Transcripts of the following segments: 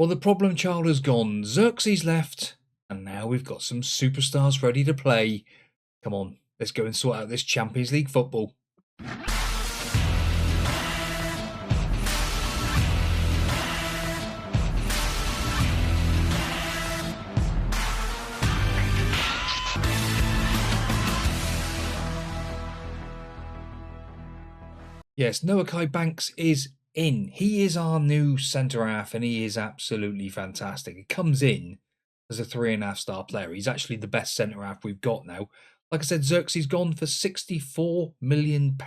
Well, the problem child has gone. Xerxes left, and now we've got some superstars ready to play. Come on, let's go and sort out this Champions League football. Yes, Noah Kai Banks is in. He is our new centre-half, and he is absolutely fantastic. He comes in as a 3.5-star player. He's actually the best centre-half we've got now. Like I said, Xerxes gone for £64 million.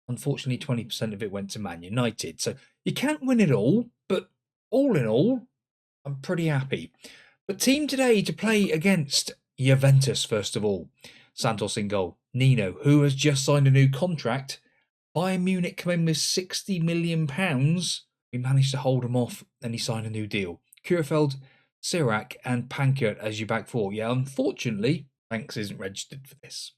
Unfortunately, 20% of it went to Man United. So you can't win it all, but all in all, I'm pretty happy. But team today to play against Juventus, first of all. Santos in goal. Nino, who has just signed a new contract. Bayern Munich come in with £60 million. We managed to hold him off, and he signed a new deal. Kurfeld, Sirac, and Pankert as your back four. Yeah, unfortunately, Banks isn't registered for this.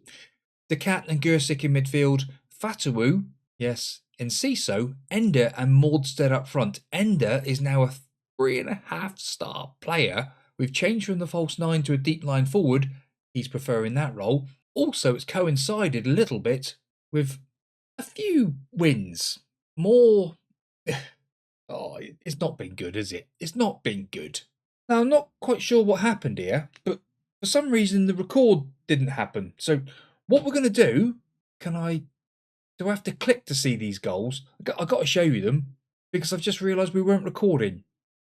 De Cat and Gersic in midfield. Fatawu, yes, Enciso, Ender, and Maudstead up front. Ender is now a 3.5-star player. We've changed from the false 9 to a deep line forward. He's preferring that role. Also, it's coincided a little bit with a few wins. More. Oh, it's not been good, has it? It's not been good. Now, I'm not quite sure what happened here, but for some reason the record didn't happen. So what we're going to do, do I have to click to see these goals? I've got to show you them because I've just realised we weren't recording.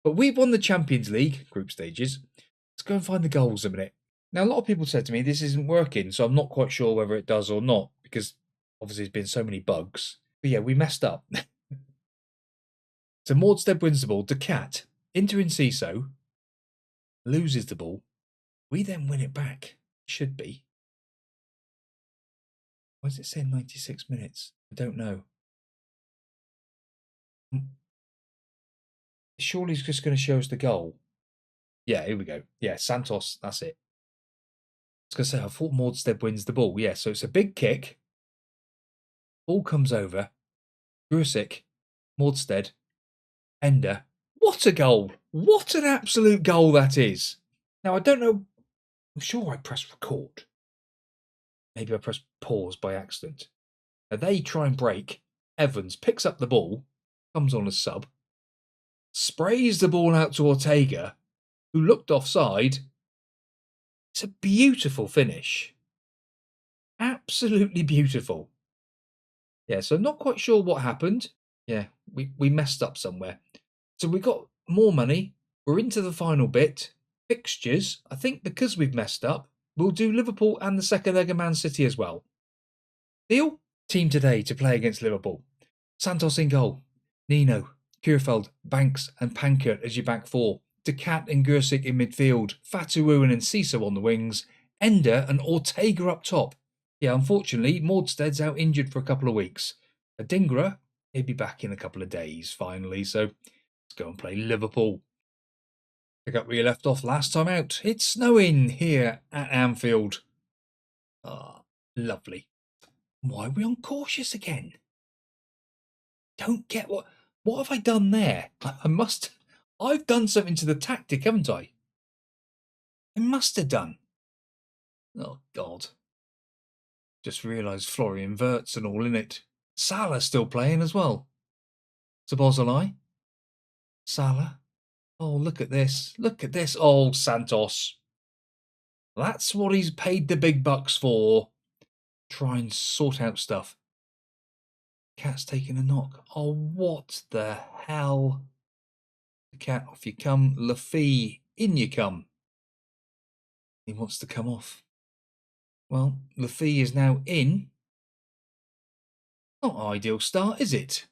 But we've won the Champions League group stages. Let's go and find the goals a minute. Now, a lot of people said to me this isn't working, so I'm not quite sure whether it does or not because obviously, there's been so many bugs. But yeah, we messed up. So Maudstead wins the ball. De Cat into Enciso. Loses the ball. We then win it back. Should be. Why does it say 96 minutes? I don't know. Surely he's just going to show us the goal. Yeah, here we go. Yeah, Santos, that's it. I was going to say, I thought Maudstead wins the ball. Yeah, so it's a big kick. Ball comes over. Priisek, Maudstead, Ender. What a goal! What an absolute goal that is! Now, I don't know. I'm sure I pressed record. Maybe I pressed pause by accident. Now, they try and break. Evans picks up the ball, comes on as sub, sprays the ball out to Ortega, who looked offside. It's a beautiful finish. Absolutely beautiful. Yeah, so I'm not quite sure what happened. Yeah, we messed up somewhere. So we got more money. We're into the final bit. Fixtures. I think because we've messed up, we'll do Liverpool and the second leg of Man City as well. Deal? Team today to play against Liverpool. Santos in goal. Nino, Kurfeld, Banks and Pankert as your back four. De Cat and Gersic in midfield. Fatawu and Enciso on the wings. Ender and Ortega up top. Yeah, unfortunately, Maudstead's out injured for a couple of weeks. Adingra, he'll be back in a couple of days, finally. So let's go and play Liverpool. Pick up where you left off last time out. It's snowing here at Anfield. Ah, lovely. Why are we on cautious again? Don't get what have I done there? I've done something to the tactic, haven't I? I must have done. Oh, God. Just realised Florian Wirtz and all in it. Salah's still playing as well. Szoboszlai. Salah. Oh, look at this. Look at this. Oh, Santos. That's what he's paid the big bucks for. Try and sort out stuff. Cat's taking a knock. Oh, what the hell? The Cat, off you come. Lafee, in you come. He wants to come off. Well, Lafee is now in. Not an ideal start, is it?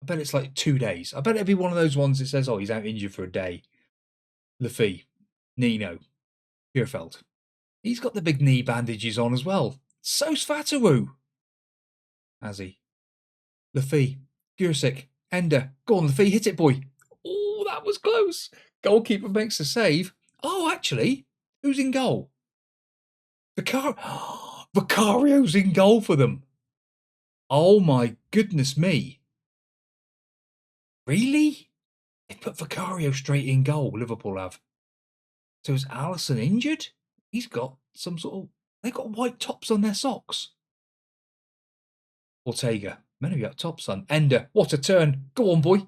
I bet it's like 2 days. I bet it'd be one of those ones that says, oh, he's out injured for a day. Lafee, Nino, Kurfeld. He's got the big knee bandages on as well. So's Fatawu. Has he? Lafee, Gersic, Ender. Go on, Lafee, hit it, boy. Oh, that was close. Goalkeeper makes a save. Oh, actually, who's in goal? Vicario's in goal for them. Oh my goodness me. Really? They put Vicario straight in goal, Liverpool have. So is Alisson injured? He's got some sort of... They've got white tops on their socks. Ortega. Men have got tops on. Ender. What a turn. Go on, boy.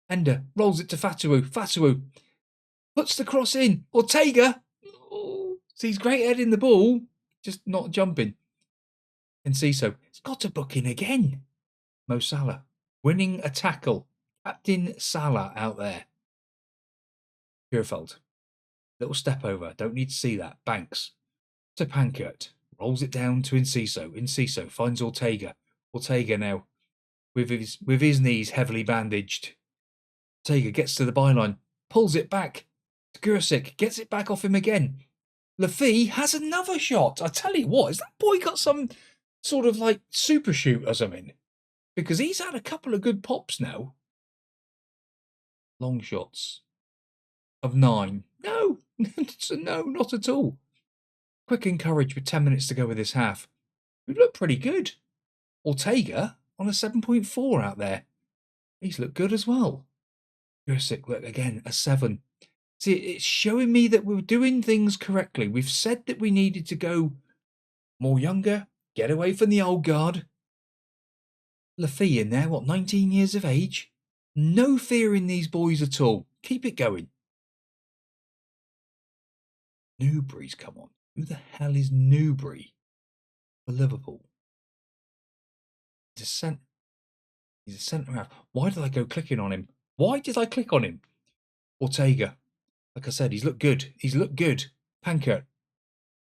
Ender rolls it to Fatawu. Fatawu puts the cross in. Ortega. Oh, so he's great heading the ball, just not jumping. And Ciso. It's got to book in again. Mo Salah winning a tackle. Captain Salah out there. Purefeld. Little step over. Don't need to see that. Banks. To Pankert. Rolls it down to Enciso. Enciso finds Ortega. Ortega now with his knees heavily bandaged. Ortega gets to the byline. Pulls it back. Priisek gets it back off him again. Lafay has another shot. I tell you what, has that boy got some sort of like super shoot or something? Because he's had a couple of good pops now. Long shots of 9. No, no, not at all. Quick encourage with 10 minutes to go with this half. We look pretty good. Ortega on a 7.4 out there. He's looked good as well. Priisek, look again, a 7. See, it's showing me that we're doing things correctly. We've said that we needed to go more younger, get away from the old guard. Lafay in there, 19 years of age? No fear in these boys at all. Keep it going. Newbury's come on. Who the hell is Newbury for Liverpool? He's a centre half. Why did I go clicking on him? Why did I click on him? Ortega. Like I said, he's looked good. He's looked good. Pankert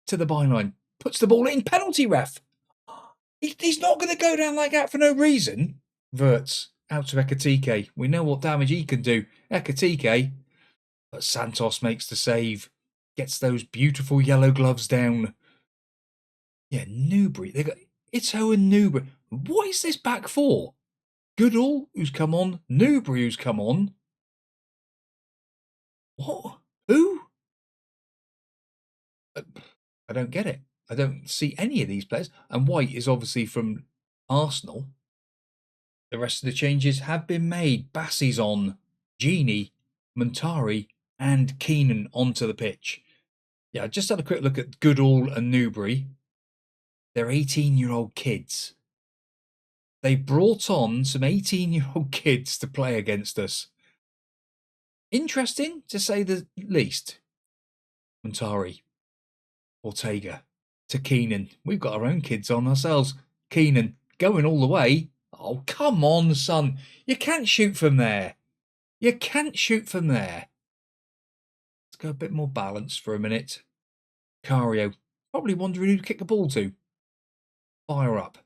to the byline. Puts the ball in. Penalty ref. He's not going to go down like that for no reason. Verts out to Ekatike. We know what damage he can do. Ekatike. But Santos makes the save. Gets those beautiful yellow gloves down. Yeah, Newbury. They got Ito and Newbury. What is this back for? Goodall, who's come on. Newbury, who's come on. What? Who? I don't get it. I don't see any of these players. And White is obviously from Arsenal. The rest of the changes have been made. Bassey's on. Genie, Montari, and Keenan onto the pitch. Yeah, I just had a quick look at Goodall and Newbury. They're 18-year-old kids. They brought on some 18-year-old kids to play against us. Interesting, to say the least. Montari, Ortega, to Keenan. We've got our own kids on ourselves. Keenan, going all the way. Oh, come on, son. You can't shoot from there. You can't shoot from there. Let's go a bit more balanced for a minute. Cario, probably wondering who to kick the ball to. Fire up.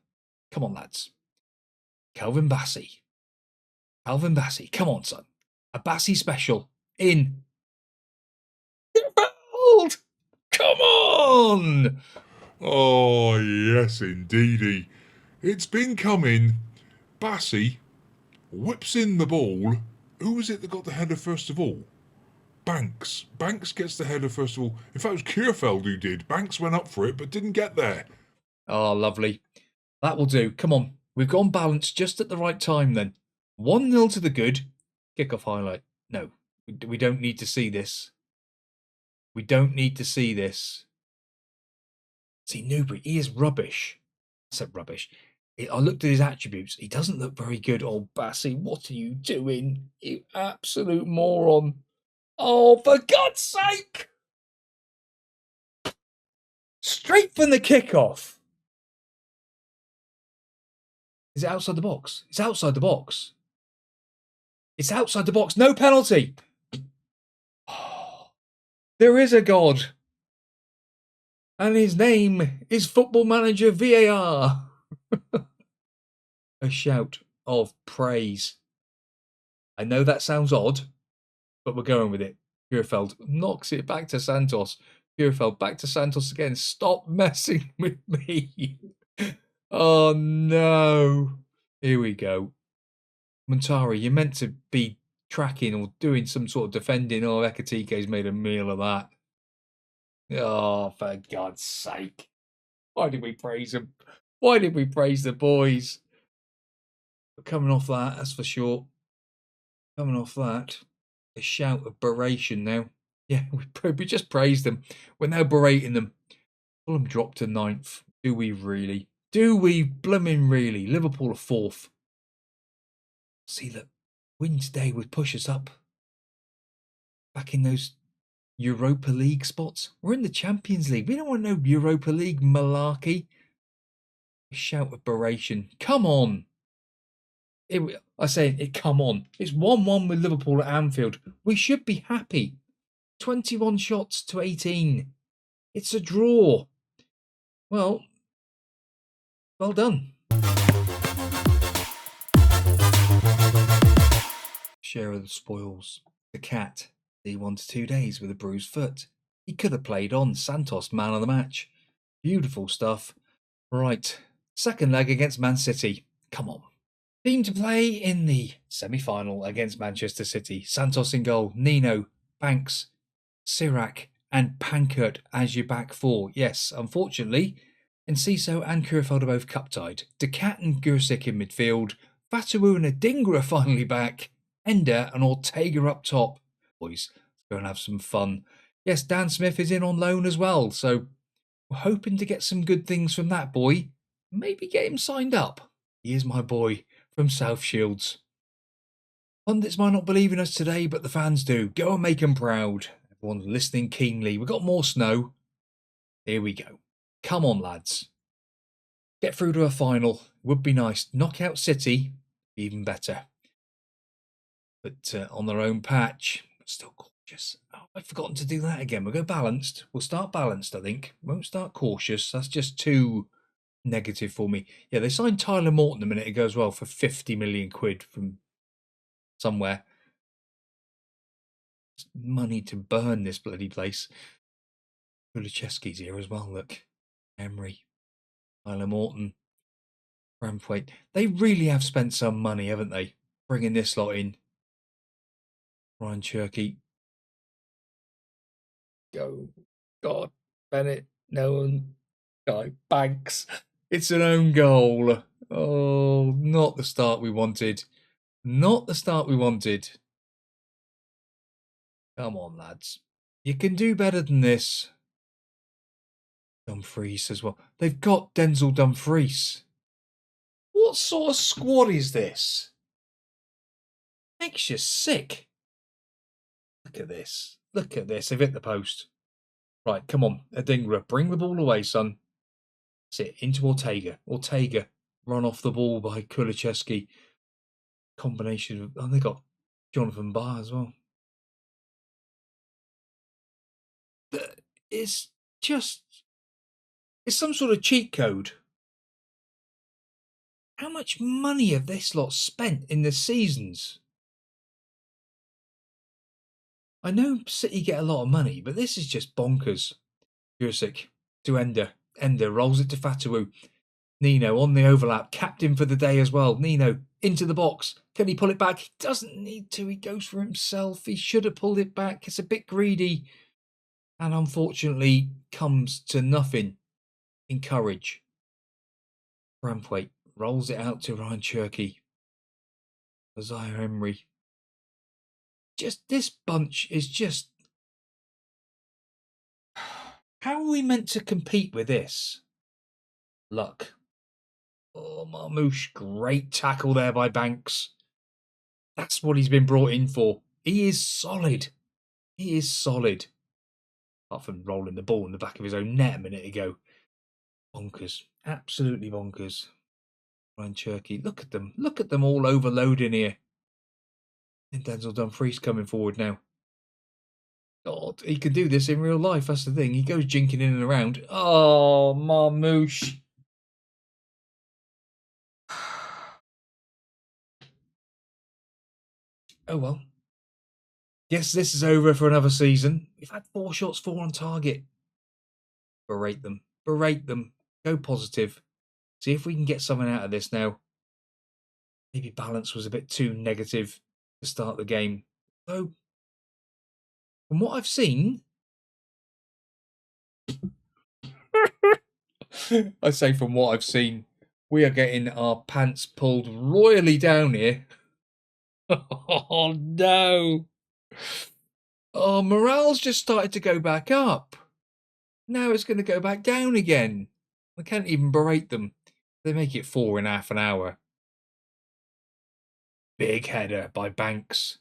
Come on, lads. Calvin Bassey. Calvin Bassey. Come on, son. A Bassey special. In. Hold! Come on! Oh, yes, indeedy. It's been coming. Bassey whips in the ball. Who was it that got the header first of all? Banks. Banks gets the header first of all. In fact, it was Kierfeld who did. Banks went up for it, but didn't get there. Oh, lovely. That will do. Come on. We've gone balanced just at the right time then. 1-0 to the good. Kick-off highlight. No, we don't need to see this. We don't need to see this. See, Newbury, he is rubbish. I said rubbish. I looked at his attributes. He doesn't look very good. Oh, Bassey, what are you doing? You absolute moron. Oh, for God's sake! Straight from the kickoff. Is it outside the box? It's outside the box. It's outside the box. No penalty. There is a God. And his name is Football Manager VAR. A shout of praise. I know that sounds odd, but we're going with it. Purefeld knocks it back to Santos. Purefeld back to Santos again. Stop messing with me. Oh, no. Here we go. Montari, you're meant to be tracking or doing some sort of defending. Oh, Ekatike's made a meal of that. Oh, for God's sake. Why did we praise him? Why did we praise the boys? But coming off that, that's for sure. Coming off that. A shout of beration now. Yeah, we just praised them. We're now berating them. Fulham dropped to 9th. Do we really? Do we blooming really? Liverpool are 4th. See that win today would push us up. Back in those Europa League spots. We're in the Champions League. We don't want no Europa League malarkey. A shout of beration. Come on. Come on. It's 1-1 with Liverpool at Anfield. We should be happy. 21 shots to 18. It's a draw. Well done. Share of the spoils. The cat. He 1 to 2 days with a bruised foot. He could have played on. Santos, man of the match. Beautiful stuff. Right. Second leg against Man City. Come on. Team to play in the semi-final against Manchester City. Santos in goal. Nino, Banks, Sirac and Pankert as your back four. Yes, unfortunately, Enciso and Kurfeld are both cup-tied. De Cat and Priisek in midfield. Fatawu and Adingra finally back. Ender and Ortega up top. Boys, let's go and have some fun. Yes, Dan Smith is in on loan as well, so we're hoping to get some good things from that boy. Maybe get him signed up. He is my boy from South Shields. Pundits might not believe in us today, but the fans do. Go and make them proud. Everyone's listening keenly. We've got more snow. Here we go. Come on, lads. Get through to a final. Would be nice. Knock out City. Even better. But on their own patch, still cautious. Oh, I've forgotten to do that again. We'll go balanced. We'll start balanced, I think. Won't start cautious. That's just too negative for me. Yeah, they signed Tyler Morton a minute ago as well for 50 million quid from somewhere. It's money to burn this bloody place. Kulichevsky's here as well, look. Emery. Tyler Morton. Braithwaite. They really have spent some money, haven't they? Bringing this lot in. Ryan Cherky. Go. God. Bennett. No one. Guy. Banks. It's an own goal. Oh, not the start we wanted. Not the start we wanted. Come on, lads. You can do better than this. Dumfries as well. They've got Denzel Dumfries. What sort of squad is this? Makes you sick. Look at this. Look at this. They've hit the post. Right, come on. Adingra, bring the ball away, son. That's it. Into Ortega. Ortega. Run off the ball by Kulichevsky. Combination of... Oh, they got Jonathan Barr as well. It's just... It's some sort of cheat code. How much money have this lot spent in the seasons? I know City get a lot of money, but this is just bonkers. Priisek to Ender. Ender rolls it to Fatawu. Nino on the overlap. Captain for the day as well. Nino into the box. Can he pull it back? He doesn't need to. He goes for himself. He should have pulled it back. It's a bit greedy. And unfortunately comes to nothing in courage. Braithwaite rolls it out to Ryan Cherky. Isaiah Emery. Just this bunch is just... How are we meant to compete with this? Luck. Oh, Marmouche. Great tackle there by Banks. That's what he's been brought in for. He is solid. He is solid. Apart from rolling the ball in the back of his own net a minute ago. Bonkers. Absolutely bonkers. Ryan Cherky. Look at them. Look at them all overloading here. And Denzel Dumfries coming forward now. God, he can do this in real life. That's the thing. He goes jinking in and around. Oh, Marmouche. Oh, well. Yes, this is over for another season. We've had 4 shots, 4 on target. Berate them. Berate them. Go positive. See if we can get something out of this now. Maybe balance was a bit too negative to start the game. Though, from what I've seen... I say from what I've seen, we are getting our pants pulled royally down here. Oh, no. Oh, morale's just started to go back up. Now it's going to go back down again. I can't even berate them. They make it 4 in half an hour. Big header by Banks.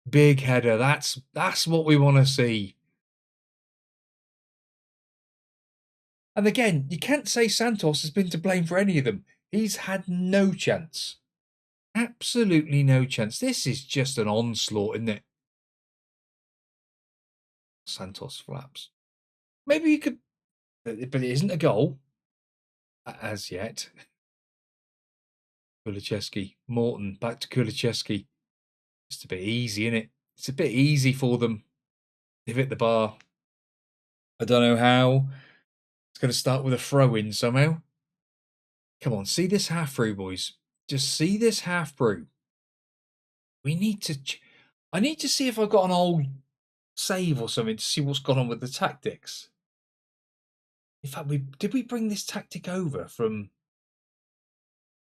Big header. That's what we want to see. And again, you can't say Santos has been to blame for any of them. He's had no chance. Absolutely no chance. This is just an onslaught, isn't it? Santos flaps. Maybe you could, but it isn't a goal as yet. Kulicheski, Morton, back to Kulicheski. Just a bit easy, isn't it? It's a bit easy for them. They've hit the bar. I don't know how. It's going to start with a throw-in somehow. Come on, see this half through, boys. Just see this half through. We need to... I need to see if I've got an old save or something to see what's gone on with the tactics. In fact, did we bring this tactic over from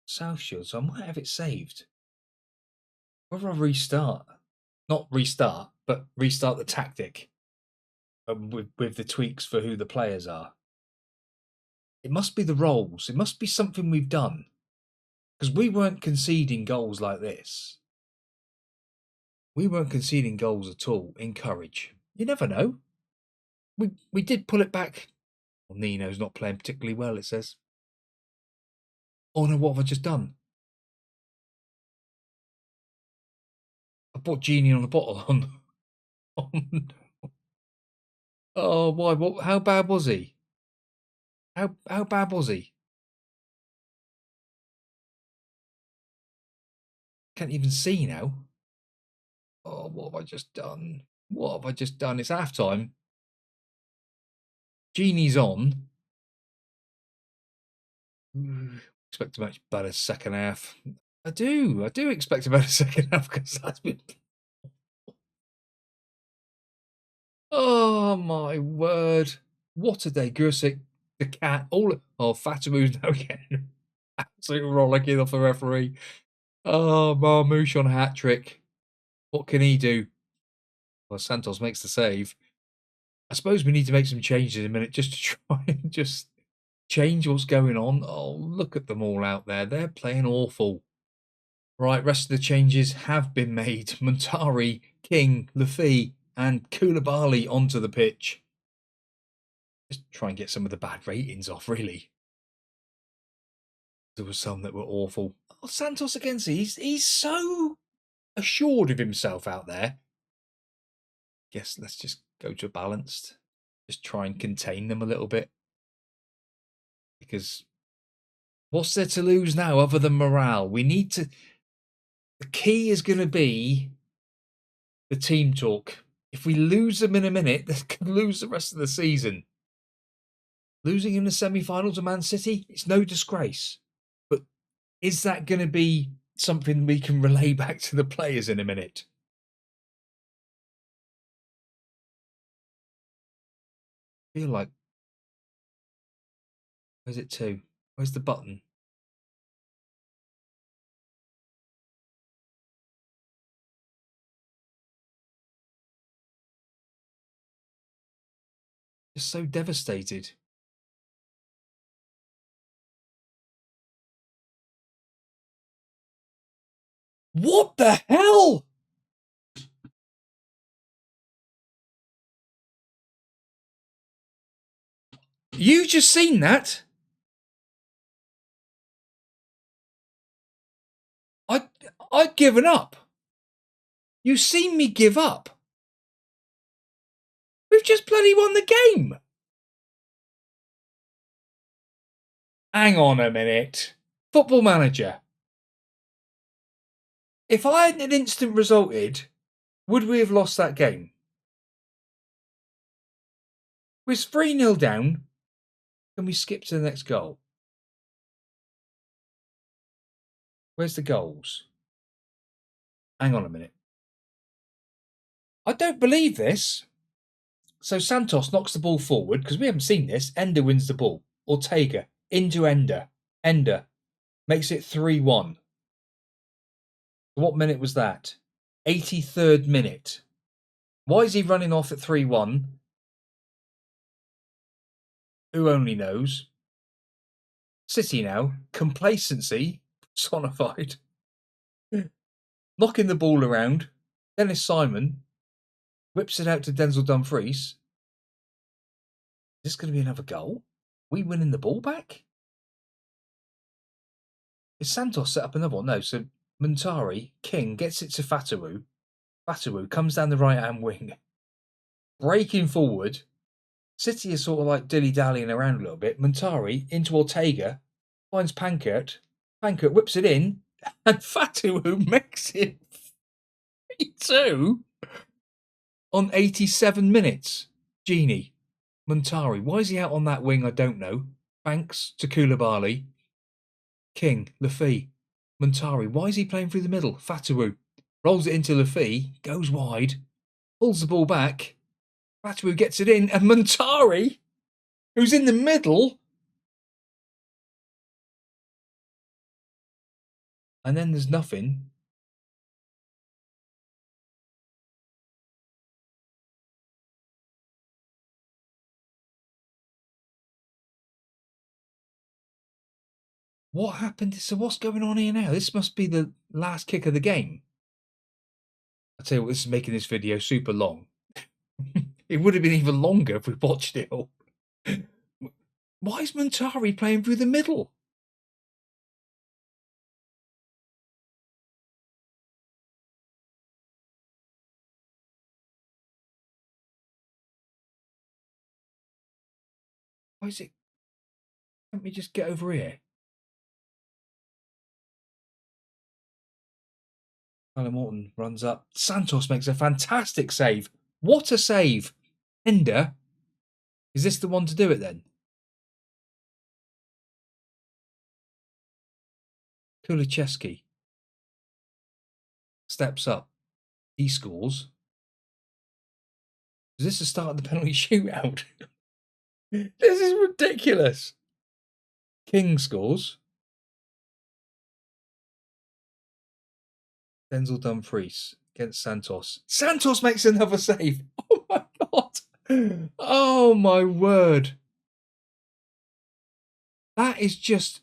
South Shield? So I might have it saved. Whether I restart. Not restart, but restart the tactic. With the tweaks for who the players are. It must be the roles. It must be something we've done. Because we weren't conceding goals like this. We weren't conceding goals at all in Courage. You never know. We did pull it back. Well, Nino's not playing particularly well, it says. Oh no, what have I just done? I bought Genie on a bottle on. Oh, why? What? How bad was he? How bad was he? Can't even see now. Oh, what have I just done? What have I just done? It's half time. Genie's on. Expect a much better second half. I do expect a better second half because that's been. Oh my word! What a day, Gursik, the cat, Fatamu's now again. Absolute rollicking off the referee. Oh, Marmouche on a hat trick. What can he do? Well, Santos makes the save. I suppose we need to make some changes in a minute just to try and just change what's going on. Oh, look at them all out there. They're playing awful. Right, rest of the changes have been made. Montari, King, Lafi, and Koulibaly onto the pitch. Just try and get some of the bad ratings off, really. There were some that were awful. Oh, Santos against he's so assured of himself out there. Guess let's just go to balanced. Just try and contain them a little bit. Because what's there to lose now other than morale? We need to... The key is going to be the team talk. If we lose them in a minute, they can lose the rest of the season. Losing in the semi-final to Man City, it's no disgrace. But is that going to be something we can relay back to the players in a minute? I feel like... Where's it to? Where's the button? Just so devastated. What the hell? You just seen that? I'd given up. You've seen me give up. We've just bloody won the game. Hang on a minute. Football Manager. If I hadn't an instant resulted, would we have lost that game? We're 3-0 down. Can we skip to the next goal? Where's the goals? Hang on a minute. I don't believe this. So Santos knocks the ball forward, because we haven't seen this. Ender wins the ball. Ortega into Ender. Ender makes it 3-1. What minute was that? 83rd minute. Why is he running off at 3-1? Who only knows? City now, complacency personified. Knocking the ball around. Dennis Simon whips it out to Denzel Dumfries. Is this going to be another goal? We winning the ball back? Is Santos set up another one? No, so Muntari, King gets it to Fatawu. Fatawu comes down the right-hand wing. Breaking forward. City is sort of like dilly-dallying around a little bit. Muntari into Ortega. Finds Pankert. Pankert whips it in. And Fatawu makes it 3-2 on 87 minutes. Genie. Muntari. Why is he out on that wing? I don't know. Banks to Koulibaly. King. Lafay. Muntari. Why is he playing through the middle? Fatawu. Rolls it into Lafay. Goes wide. Pulls the ball back. Fatawu gets it in. And Muntari, who's in the middle. And then there's nothing. What happened? So what's going on here now? This must be the last kick of the game. I'll tell you what, this is making this video super long. It would have been even longer if we watched it all. Why is Muntari playing through the middle? Why is it? Let me just get over here. Alan Morton runs up. Santos makes a fantastic save. What a save. Ender. Is this the one to do it then? Kulicheski steps up. He scores. Is this the start of the penalty shootout? This is ridiculous. King scores. Denzel Dumfries against Santos. Santos makes another save. Oh my God. Oh my word. That is just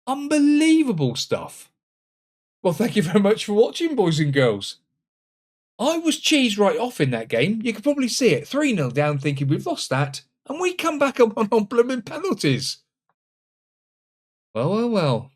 unbelievable stuff. Well, thank you very much for watching, boys and girls. I was cheesed right off in that game. You could probably see it. 3-0 down, thinking we've lost that. And we come back up on blooming penalties. Well, well, well.